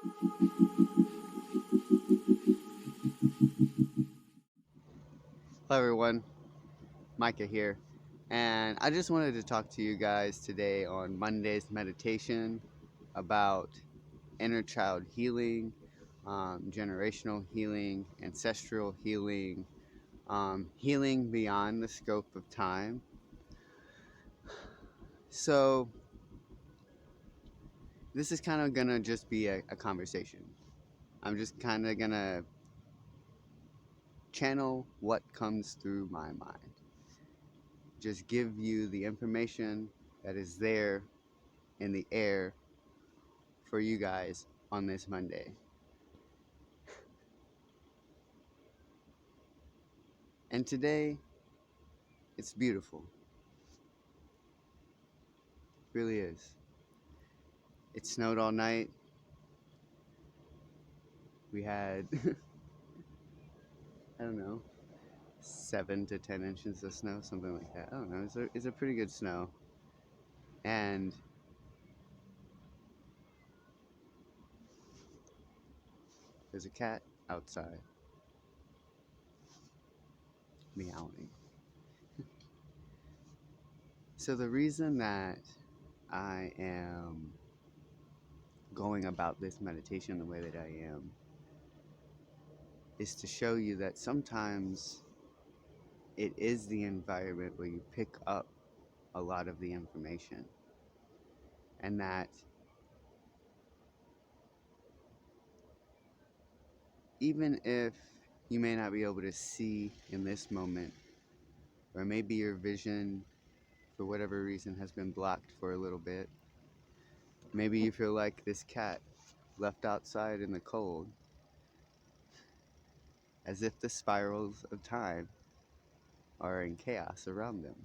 Hello, everyone. Micah here. And I just wanted to talk to you guys today on Monday's meditation about inner child healing, generational healing, ancestral healing, healing beyond the scope of time. So, this is kind of going to just be a conversation. I'm just kind of going to channel what comes through my mind, just give you the information that is there in the air for you guys on this Monday. And today, it's beautiful. It really is. It snowed all night. We had, I don't know, 7 to 10 inches of snow, something like that. I don't know. It's a pretty good snow. And there's a cat outside meowing. So the reason that I am going about this meditation the way that I am is to show you that sometimes it is the environment where you pick up a lot of the information, and that even if you may not be able to see in this moment, or maybe your vision for whatever reason has been blocked for a little bit, maybe you feel like this cat left outside in the cold, as if the spirals of time are in chaos around them.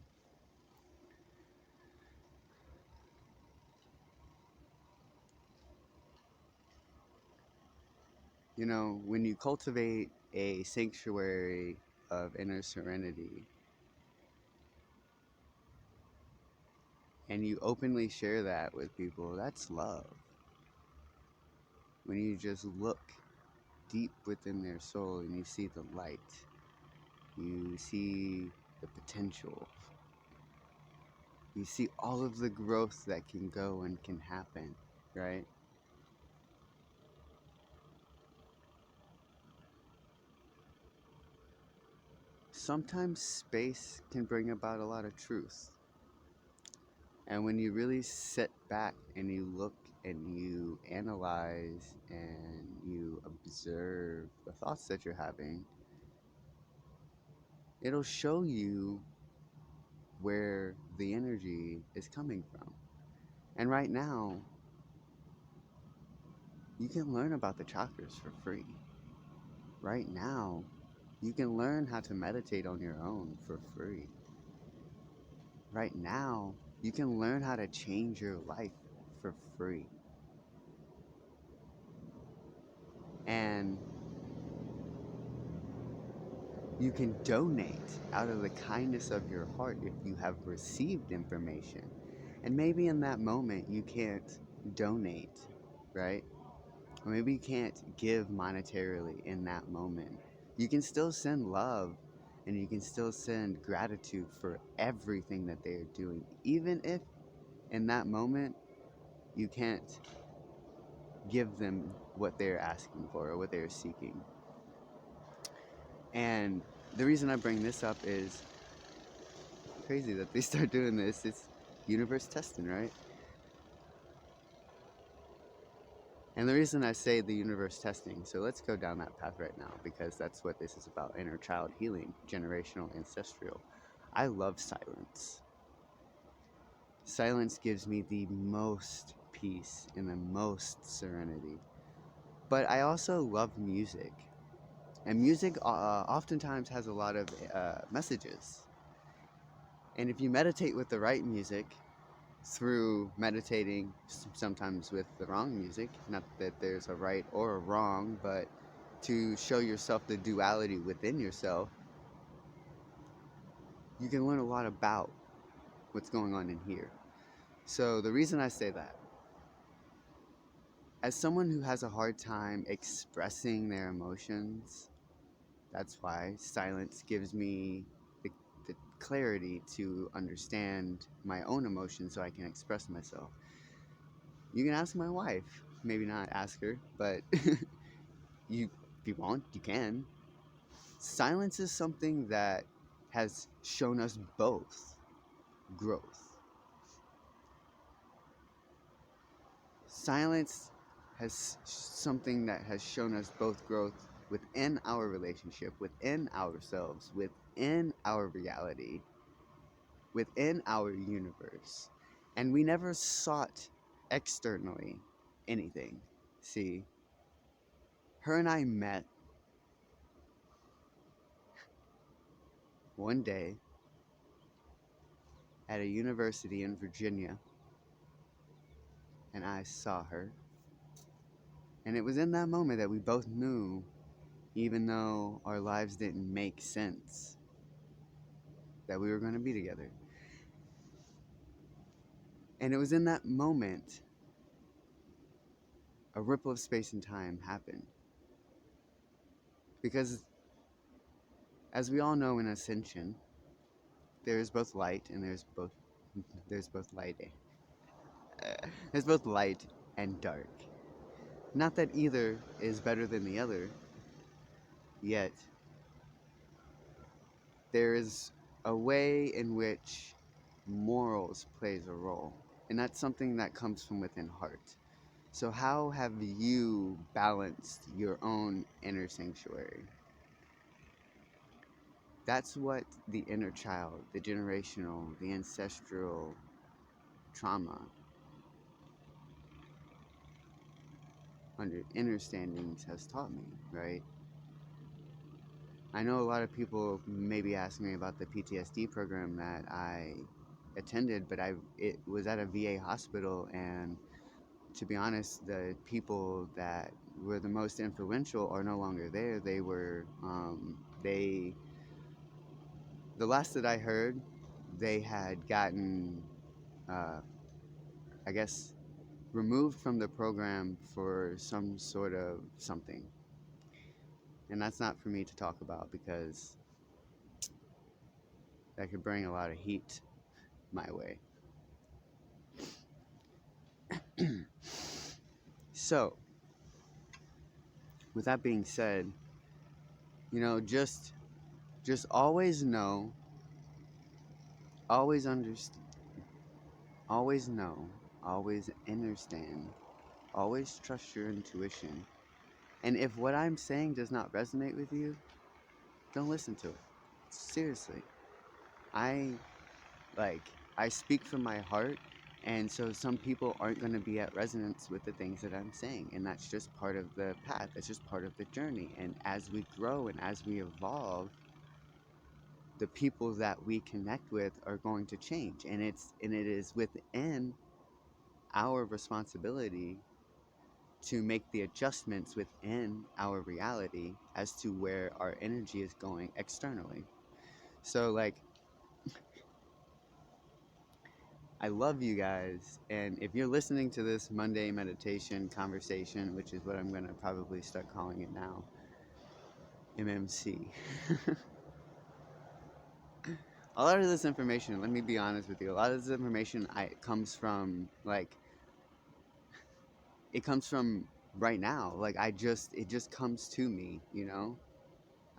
You know, when you cultivate a sanctuary of inner serenity and you openly share that with people, that's love. When you just look deep within their soul and you see the light, you see the potential, you see all of the growth that can go and can happen, right? Sometimes space can bring about a lot of truth. And when you really sit back and you look and you analyze and you observe the thoughts that you're having, it'll show you where the energy is coming from. And right now, you can learn about the chakras for free. Right now, you can learn how to meditate on your own for free. Right now, you can learn how to change your life for free. And you can donate out of the kindness of your heart if you have received information. And maybe in that moment you can't donate, right? Or maybe you can't give monetarily in that moment. You can still send love and you can still send gratitude for everything that they are doing, even if in that moment you can't give them what they're asking for or what they're seeking. And the reason I bring this up is crazy that they start doing this. It's universe testing, right? And the reason I say the universe testing, so let's go down that path right now because that's what this is about: inner child healing, generational, ancestral. I love silence. Silence gives me the most peace and the most serenity. But I also love music. And music oftentimes has a lot of messages. And if you meditate with the right music, through meditating sometimes with the wrong music, not that there's a right or a wrong, but to show yourself the duality within yourself, you can learn a lot about what's going on in here. So the reason I say that As someone who has a hard time expressing their emotions, that's why silence gives me the, the clarity to understand my own emotions so I can express myself. You can ask my wife, maybe not ask her, but you, if you want, you can. Silence is something that has shown us both growth. Silence has something that has shown us both growth within our relationship, within ourselves, within our reality, within our universe. And we never sought externally anything. See, her and I met one day at a university in Virginia, and I saw her. And it was in that moment that we both knew, even though our lives didn't make sense, that we were going to be together. And it was in that moment a ripple of space and time happened. Because, as we all know in ascension, there is both light and there's both light there's both light and dark. Not that either is better than the other, yet there is a way in which morals plays a role, and that's something that comes from within heart. So how have you balanced your own inner sanctuary? That's what the inner child, the generational, the ancestral trauma, understandings has taught me, right? I know a lot of people maybe ask me about the PTSD program that I attended, but it was at a VA hospital, and to be honest, the people that were the most influential are no longer there. They were they the last that I heard, they had gotten uh, I guess removed from the program for some sort of something. And that's not for me to talk about because that could bring a lot of heat my way. So, with that being said, just always know, always understand, always know, always understand, always trust your intuition. And if what I'm saying does not resonate with you, don't listen to it. Seriously. I like I speak from my heart, and so some people aren't going to be at resonance with the things that I'm saying, and that's just part of the path. It's just part of the journey. And as we grow and as we evolve, the people that we connect with are going to change, and it is within our responsibility to make the adjustments within our reality as to where our energy is going externally. So like, I love you guys, and if you're listening to this Monday meditation conversation, which is what I'm going to probably start calling it now, MMC. A lot of this information, let me be honest with you, a lot of this information comes from like, it comes from right now. Like it just comes to me, you know?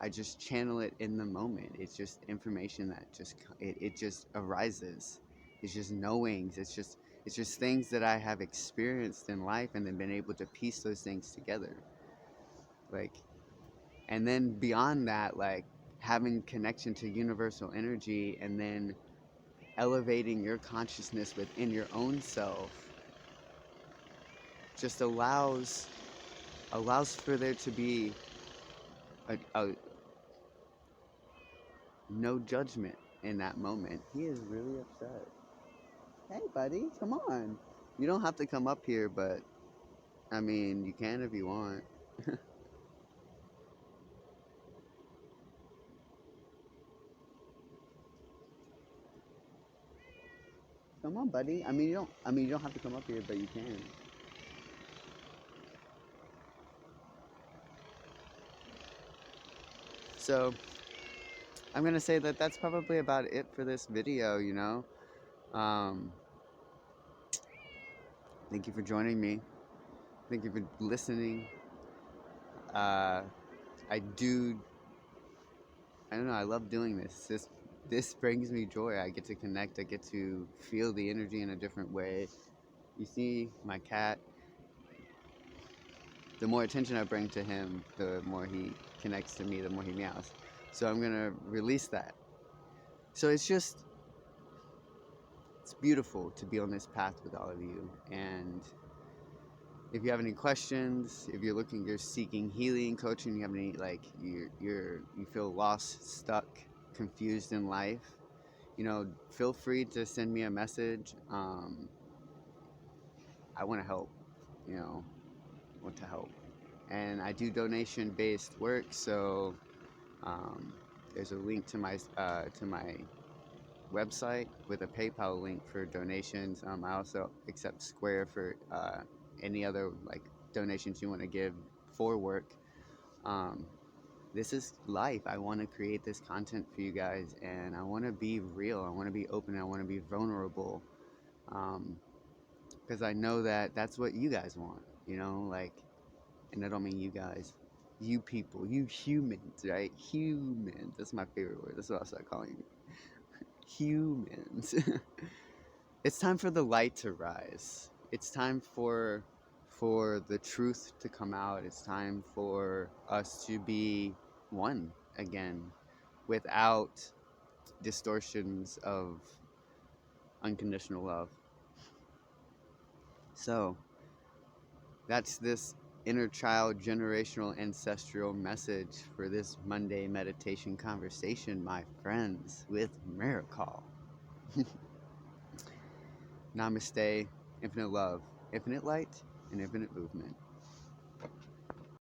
I just channel it in the moment. It's just information that it just arises. It's just knowings. It's just things that I have experienced in life and then been able to piece those things together. Like, and then beyond that, like having connection to universal energy and then elevating your consciousness within your own self just allows for there to be a no judgment in that moment. He is really upset. Hey, buddy, come on. You don't have to come up here, but I mean, you can if you want. Come on, buddy. I mean, you don't have to come up here, but you can. So I'm gonna say that that's probably about it for this video, you know. Um, thank you for joining me. Thank you for listening. Uh, I do. I don't know. I love doing this. This brings me joy. I get to connect. I get to feel the energy in a different way. You see, my cat. The more attention I bring to him, the more he connects to me. The more he meows. So I'm gonna release that. So it's beautiful to be on this path with all of you. And if you have any questions, if you're seeking healing, coaching, you have any like you feel lost, stuck, confused in life, you know, feel free to send me a message. I want to help. You know, want to help, and I do donation-based work. So there's a link to my website with a PayPal link for donations. I also accept Square for any other like donations you want to give for work. Um, this is life. I want to create this content for you guys, and I want to be real. I want to be open. I want to be vulnerable, because I know that that's what you guys want. You know, like, and I don't mean you guys, you people, you humans, right? Humans. That's my favorite word. That's what I'll start calling you. Humans. It's time for the light to rise. It's time for the truth to come out. It's time for us to be one again without distortions of unconditional love. So, that's this inner child generational ancestral message for this Monday meditation conversation, my friends, with Miracle. Namaste, infinite love, infinite light, and infinite movement.